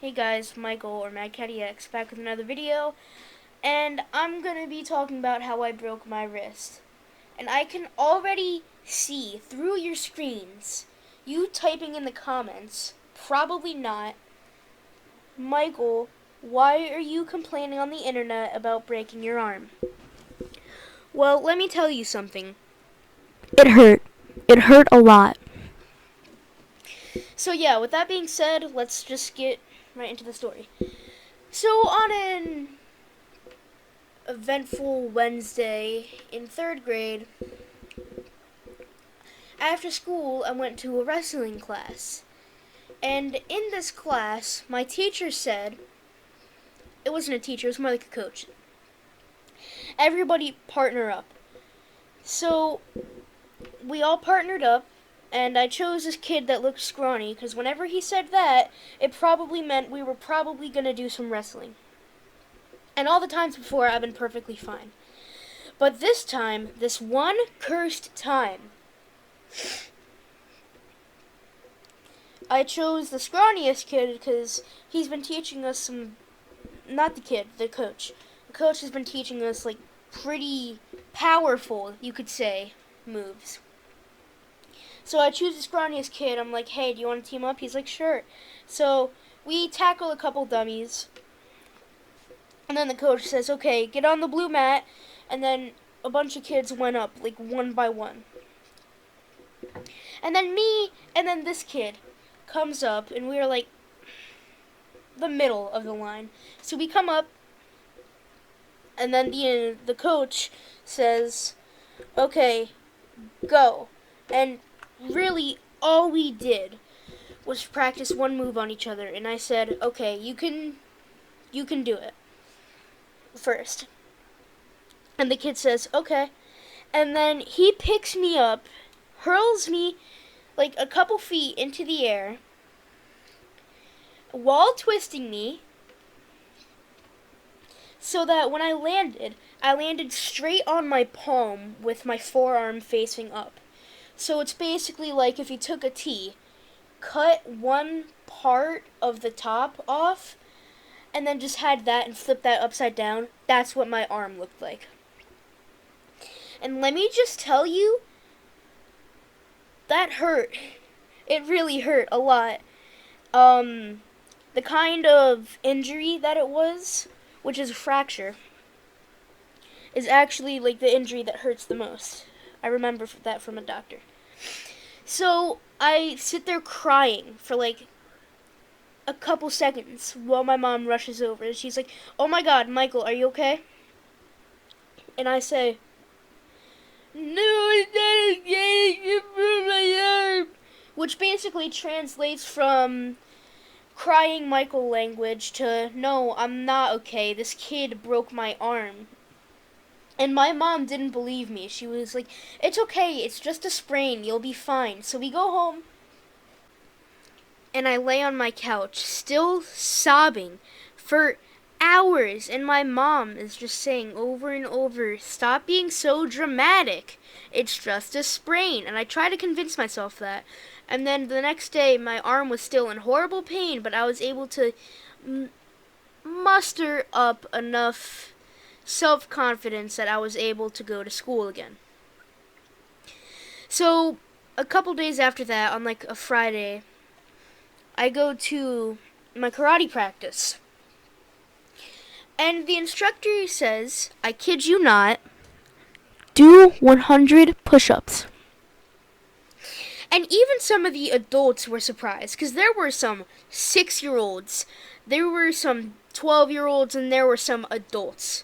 Hey guys, Michael or MadCattyX back with another video, and I'm gonna be talking about how I broke my wrist. And I can already see through your screens, you typing in the comments, probably not, Michael, why are you complaining on the internet about breaking your arm? Well, let me tell you something. It hurt. It hurt a lot. So yeah, with that being said, let's just get right into the story. So on an eventful Wednesday in third grade, after school I went to a wrestling class. And in this class, my teacher said, it wasn't a teacher, it was more like a coach, everybody partner up. So we all partnered up, and I chose this kid that looked scrawny, because whenever he said that, it probably meant we were probably going to do some wrestling. And all the times before, I've been perfectly fine. But this time, this one cursed time, I chose the scrawniest kid because he's been teaching us some, not the kid, the coach. The coach has been teaching us, like, pretty powerful, you could say, moves. So I choose the scrawniest kid. I'm like, hey, do you want to team up? He's like, sure. So we tackle a couple dummies. And then the coach says, okay, get on the blue mat. And then a bunch of kids went up, like, one by one. And then me and then this kid comes up, and we are like the middle of the line. So we come up, and then the coach says, okay, go. And really all we did was practice one move on each other, and I said, okay, you can do it first. And the kid says, okay. And then he picks me up, hurls me like a couple feet into the air while twisting me, so that when I landed straight on my palm with my forearm facing up. So it's basically like if you took a T, cut one part of the top off, and then just had that and flipped that upside down. That's what my arm looked like. And let me just tell you, that hurt. It really hurt a lot. The kind of injury that it was, which is a fracture, is actually like the injury that hurts the most. I remember that from a doctor. So I sit there crying for like a couple seconds while my mom rushes over, and she's like, oh my god, Michael, are you okay? And I say, no, it's not okay, you broke my arm. Which basically translates from crying Michael language to, no, I'm not okay, this kid broke my arm. And my mom didn't believe me. She was like, it's okay, it's just a sprain, you'll be fine. So we go home, and I lay on my couch, still sobbing for hours, and my mom is just saying over and over, stop being so dramatic, it's just a sprain. And I try to convince myself that. And then the next day, my arm was still in horrible pain, but I was able to muster up enough self-confidence that I was able to go to school again. So a couple days after that, on like a Friday, I go to my karate practice. And the instructor says, I kid you not, do 100 push-ups. And even some of the adults were surprised, because there were some 6-year-olds, there were some 12-year-olds, and there were some adults.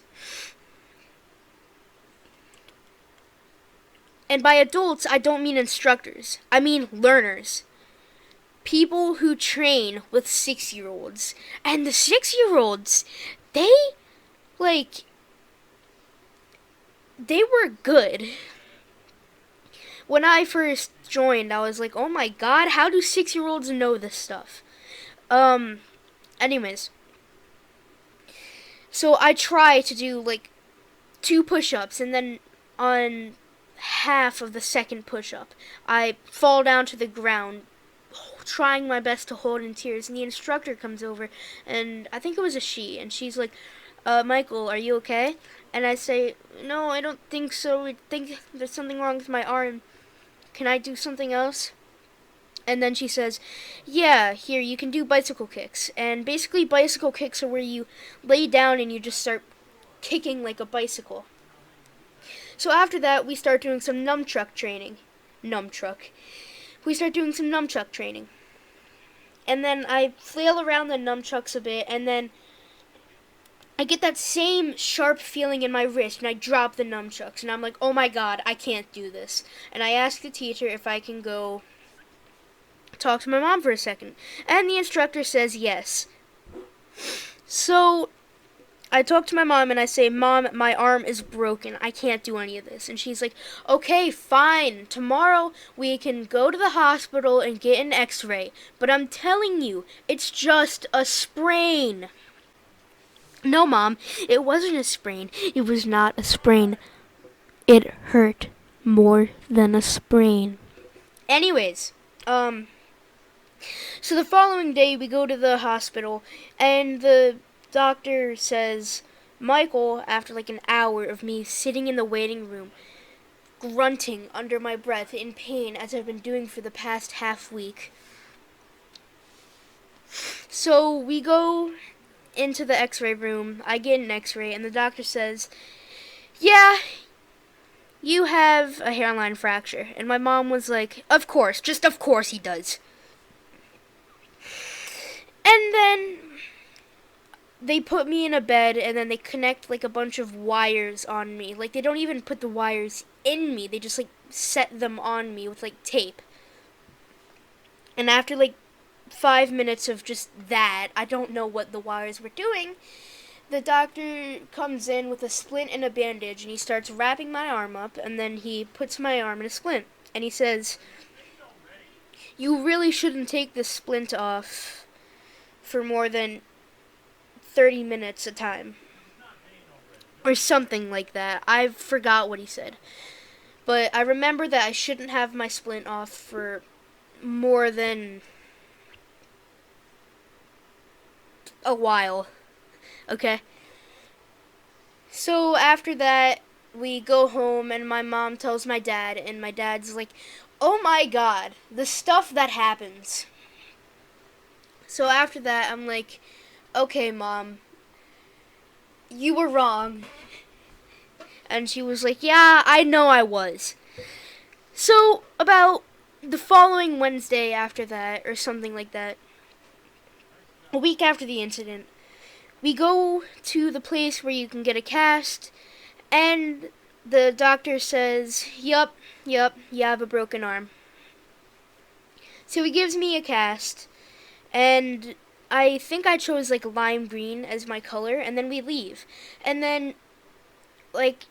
And by adults, I don't mean instructors. I mean learners. People who train with 6-year-olds. And the 6-year-olds, they were good. When I first joined, I was like, oh my god, how do 6-year-olds know this stuff? Anyways. So I try to do like 2 push-ups, and then on half of the second push-up, I fall down to the ground trying my best to hold in tears. And the instructor comes over, and I think it was a she, and she's like, Michael, are you okay? And I say, no, I don't think so. I think there's something wrong with my arm. Can I do something else? And then she says, yeah, here, you can do bicycle kicks. And basically, bicycle kicks are where you lay down and you just start kicking like a bicycle. So after that, we start doing some nunchuck training. Nunchuck. We start doing some nunchuck training. And then I flail around the nunchucks a bit, and then I get that same sharp feeling in my wrist, and I drop the nunchucks, and I'm like, oh my god, I can't do this. And I ask the teacher if I can go talk to my mom for a second. And the instructor says yes. So I talk to my mom and I say, Mom, my arm is broken. I can't do any of this. And she's like, okay, fine. Tomorrow we can go to the hospital and get an x-ray. But I'm telling you, it's just a sprain. No, Mom, it wasn't a sprain. It was not a sprain. It hurt more than a sprain. Anyways, so the following day we go to the hospital and the doctor says, Michael, after like an hour of me sitting in the waiting room, grunting under my breath in pain as I've been doing for the past half week. So we go into the x-ray room, I get an x-ray, and the doctor says, yeah, you have a hairline fracture. And my mom was like, of course, just of course he does. And then they put me in a bed, and then they connect like a bunch of wires on me. Like, they don't even put the wires in me, they just like set them on me with like tape. And after like 5 minutes of just that, I don't know what the wires were doing, the doctor comes in with a splint and a bandage, and he starts wrapping my arm up, and then he puts my arm in a splint. And he says, you really shouldn't take this splint off for more than 30 minutes a time. Or something like that. I forgot what he said. But I remember that I shouldn't have my splint off for more than a while. Okay? So after that, we go home and my mom tells my dad, and my dad's like, oh my god, the stuff that happens. So after that, I'm like, okay, Mom, you were wrong. And she was like, yeah, I know I was. So about the following Wednesday after that, or something like that, a week after the incident, we go to the place where you can get a cast, and the doctor says, yup, you have a broken arm. So he gives me a cast, and I think I chose like lime green as my color, and then we leave. And then like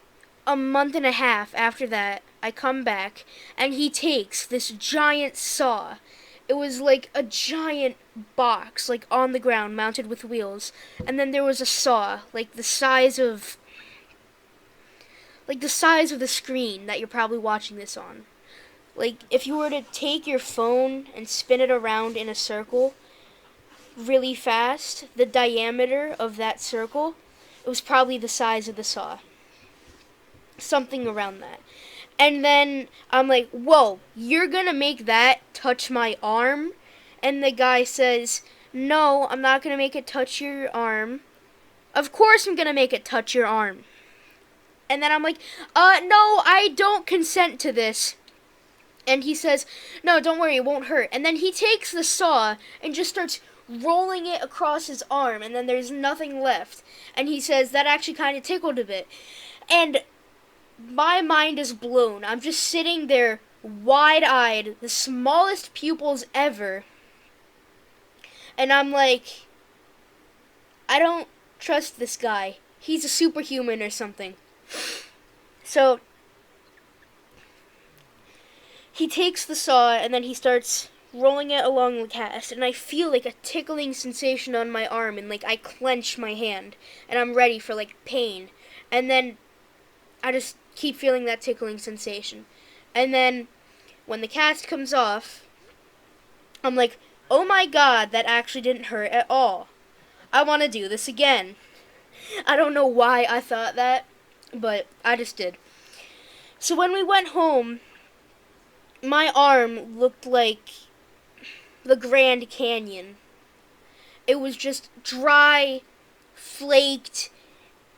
a month and a half after that, I come back, and he takes this giant saw. It was like a giant box, like on the ground, mounted with wheels. And then there was a saw, like the size of the screen that you're probably watching this on. Like, if you were to take your phone and spin it around in a circle really fast, the diameter of that circle, it was probably the size of the saw. Something around that. And then I'm like, whoa, you're gonna make that touch my arm? And the guy says, no, I'm not gonna make it touch your arm. Of course I'm gonna make it touch your arm. And then I'm like, no, I don't consent to this. And he says, no, don't worry, it won't hurt. And then he takes the saw and just starts rolling it across his arm, and then there's nothing left. And he says, that actually kind of tickled a bit. And my mind is blown. I'm just sitting there wide-eyed, the smallest pupils ever. And I'm like, I don't trust this guy. He's a superhuman or something. So he takes the saw and then he starts rolling it along the cast, and I feel like a tickling sensation on my arm, and like I clench my hand and I'm ready for like pain. And then I just keep feeling that tickling sensation. And then when the cast comes off, I'm like, oh my god, that actually didn't hurt at all. I want to do this again. I don't know why I thought that, but I just did. So when we went home, my arm looked like the Grand Canyon. It was just dry, flaked.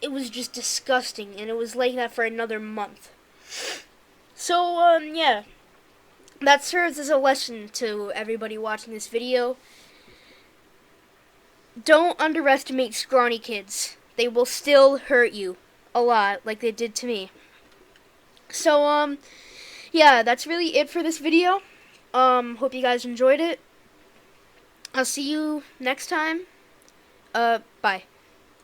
It was just disgusting, and it was like that for another month. So, yeah. That serves as a lesson to everybody watching this video. Don't underestimate scrawny kids. They will still hurt you a lot, like they did to me. So, yeah, that's really it for this video. Hope you guys enjoyed it. I'll see you next time. Bye.